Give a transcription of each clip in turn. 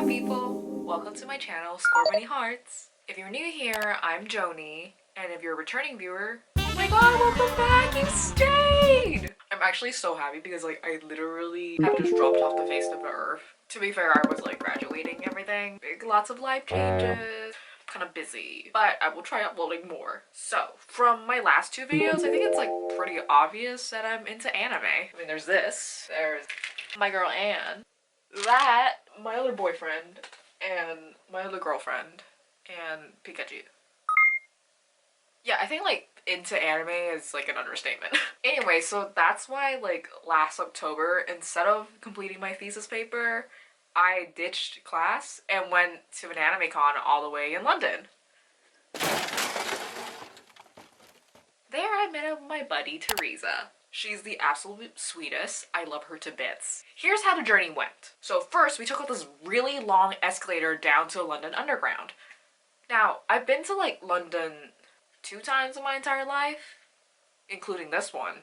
Hi people! Welcome to my channel, Score Many Hearts. If you're new here, I'm Joni, and if you're a returning viewer, oh my god, welcome back! You stayed! I'm actually so happy because I literally have just dropped off the face of the earth. To be fair, I was graduating and everything. Lots of life changes. Kind of busy, but I will try uploading more. So from my last two videos, I think it's pretty obvious that I'm into anime. I mean, there's my girl Anne, that, my other boyfriend, and my other girlfriend, and Pikachu. Yeah, I think into anime is an understatement. Anyway, so that's why last October, instead of completing my thesis paper, I ditched class and went to an anime con all the way in London. There I met up with my buddy Teresa. She's the absolute sweetest. I love her to bits. Here's how the journey went. So first we took up this really long escalator down to London Underground. Now, I've been to London 2 times in my entire life, including this one.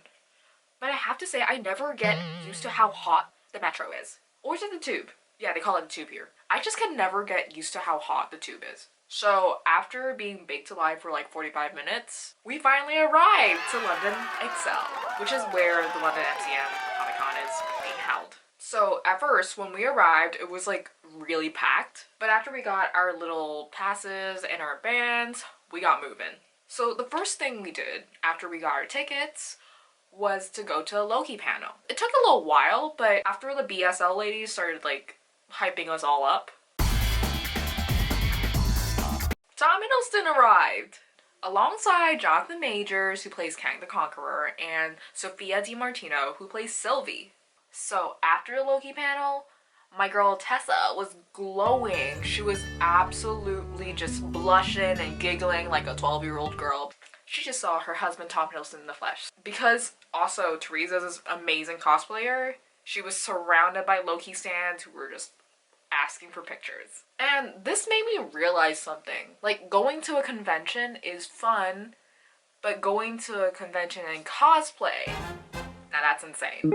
But I have to say I never get used to how hot the metro is. Or is it the tube? Yeah, they call it the tube here. I just can never get used to how hot the tube is. So after being baked alive for 45 minutes, we finally arrived to London Excel, which is where the London MCM Comic Con is being held. So at first, when we arrived, it was really packed. But after we got our little passes and our bands, we got moving. So the first thing we did after we got our tickets was to go to a Loki panel. It took a little while, but after the BSL ladies started hyping us all up, Tom Hiddleston arrived alongside Jonathan Majors, who plays Kang the Conqueror, and Sophia DiMartino, who plays Sylvie. So after the Loki panel, my girl Tessa was glowing. She was absolutely just blushing and giggling like a 12-year-old girl. She just saw her husband Tom Hiddleston in the flesh. Because also Teresa's this amazing cosplayer, she was surrounded by Loki stands who were just asking for pictures. And this made me realize something. Going to a convention is fun, but going to a convention in cosplay, now that's insane.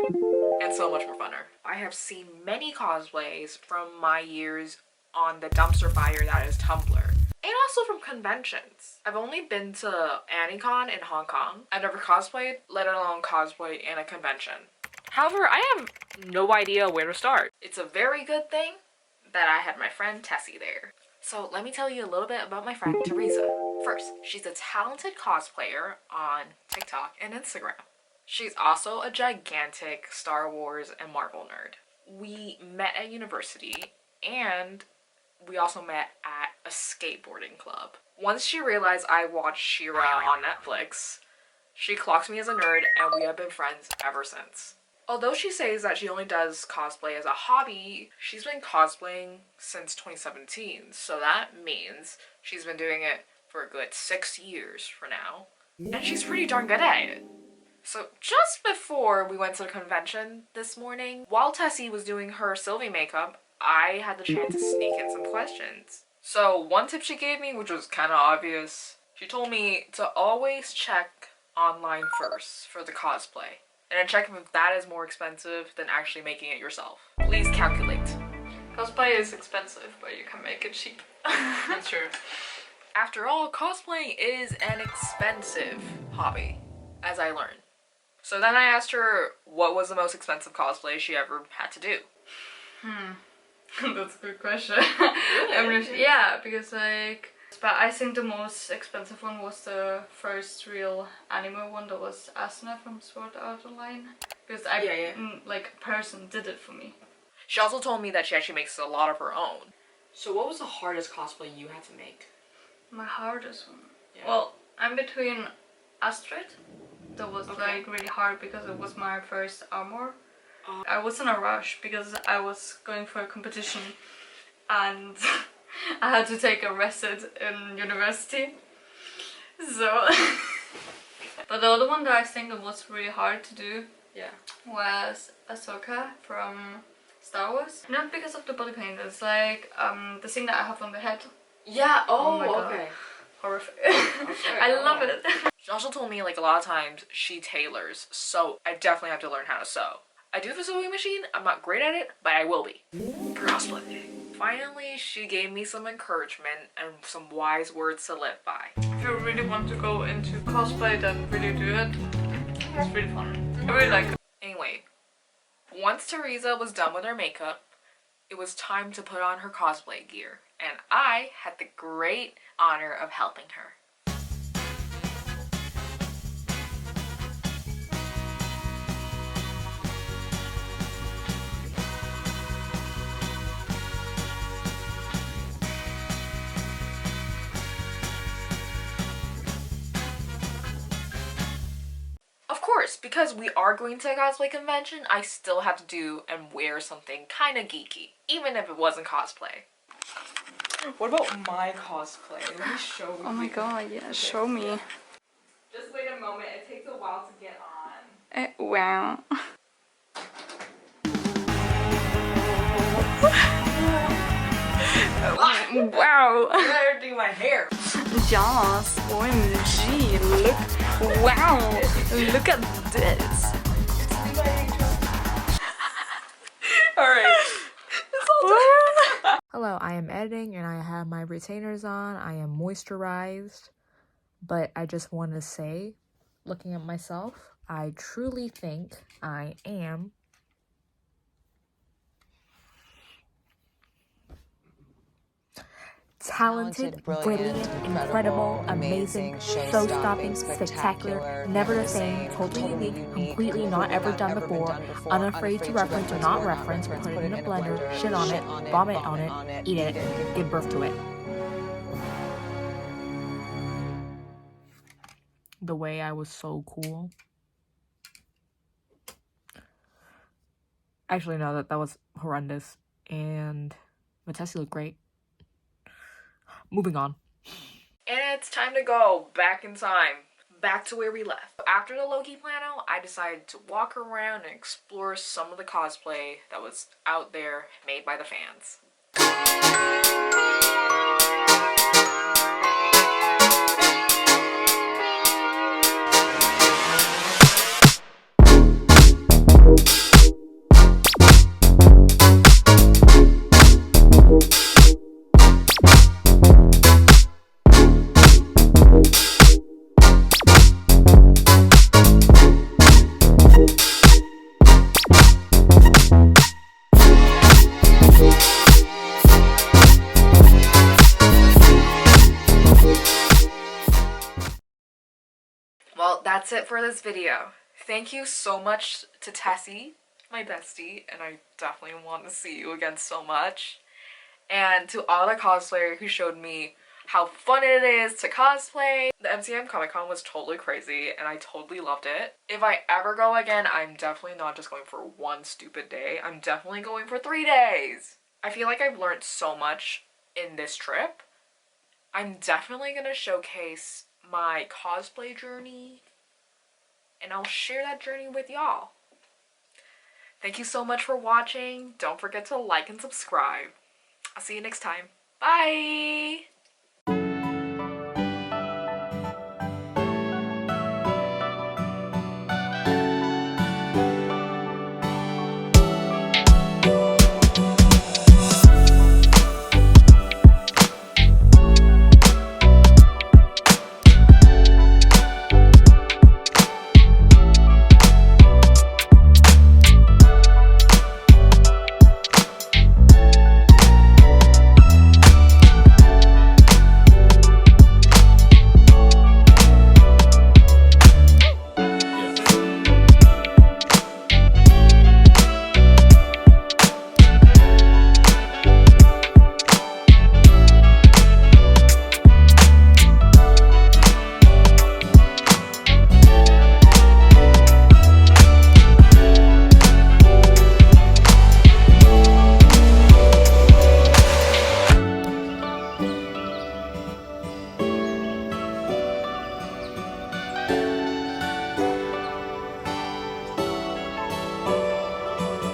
And so much more funner. I have seen many cosplays from my years on the dumpster fire that is Tumblr. And also from conventions. I've only been to AniCon in Hong Kong. I've never cosplayed, let alone cosplay in a convention. However, I have no idea where to start. It's a very good thing that I had my friend Tessie there. So let me tell you a little bit about my friend Teresa. First, she's a talented cosplayer on TikTok and Instagram. She's also a gigantic Star Wars and Marvel nerd. We met at university and we also met at a skateboarding club. Once she realized I watched She-Ra on Netflix, she clocks me as a nerd and we have been friends ever since. Although she says that she only does cosplay as a hobby, she's been cosplaying since 2017, so that means she's been doing it for a good 6 years for now, and she's pretty darn good at it. So just before we went to the convention this morning, while Tessie was doing her Sylvie makeup, I had the chance to sneak in some questions. So one tip she gave me, which was kind of obvious, she told me to always check online first for the cosplay. And then check if that is more expensive than actually making it yourself. Please calculate. Cosplay is expensive, but you can make it cheap. That's true. After all, cosplaying is an expensive hobby, as I learned. So then I asked her what was the most expensive cosplay she ever had to do. That's a good question. Really? Yeah, because but I think the most expensive one was the first real anime one that was Asuna from Sword Art Online. Because person did it for me. She also told me that she actually makes a lot of her own. So what was the hardest cosplay you had to make? My hardest one? Yeah. Well, I'm between Astrid. That was really hard because it was my first armor. I was in a rush because I was going for a competition and I had to take a recit in university. So but the other one that I think was really hard to do was Ahsoka from Star Wars. Not because of the body paint, it's the thing that I have on the head. Yeah, oh my God. Okay. Horrific. Okay. I love it. She also told me a lot of times she tailors, so I definitely have to learn how to sew. I do have a sewing machine, I'm not great at it, but I will be. For cosplay. finally she gave me some encouragement and some wise words to live by. If you really want to go into cosplay, then really do it. It's really fun. I really like it. Anyway, once Teresa was done with her makeup, it was time to put on her cosplay gear, and I had the great honor of helping her. Of course, because we are going to a cosplay convention, I still have to do and wear something kind of geeky, even if it wasn't cosplay. What about my cosplay? Let me show you. Oh my god, yeah, show me. Just wait a moment, it takes a while to get on. Wow. Wow. I gotta do my hair. Yes, OMG, look, wow, look at this. Alright. Hello, I am editing and I have my retainers on. I am moisturized, but I just want to say, looking at myself, I truly think I am talented, brilliant, incredible, amazing, show-stopping, spectacular, never the same, totally unique, completely not ever done before, unafraid to reference or not reference, put it in a blender, shit on it, vomit on it, eat it, give birth to it. The way I was so cool. Actually, no, that was horrendous. And Tessie looked great. Moving on. And it's time to go back in time. Back to where we left. After the Loki panel, I decided to walk around and explore some of the cosplay that was out there made by the fans. Well, that's it for this video. Thank you so much to Tessie, my bestie, and I definitely want to see you again so much. And to all the cosplayers who showed me how fun it is to cosplay. The MCM Comic Con was totally crazy and I totally loved it. If I ever go again, I'm definitely not just going for one stupid day. I'm definitely going for 3 days. I feel like I've learned so much in this trip. I'm definitely gonna showcase my cosplay journey and I'll share that journey with y'all. Thank you so much for watching. Don't forget to like and subscribe. I'll see you next time. Bye!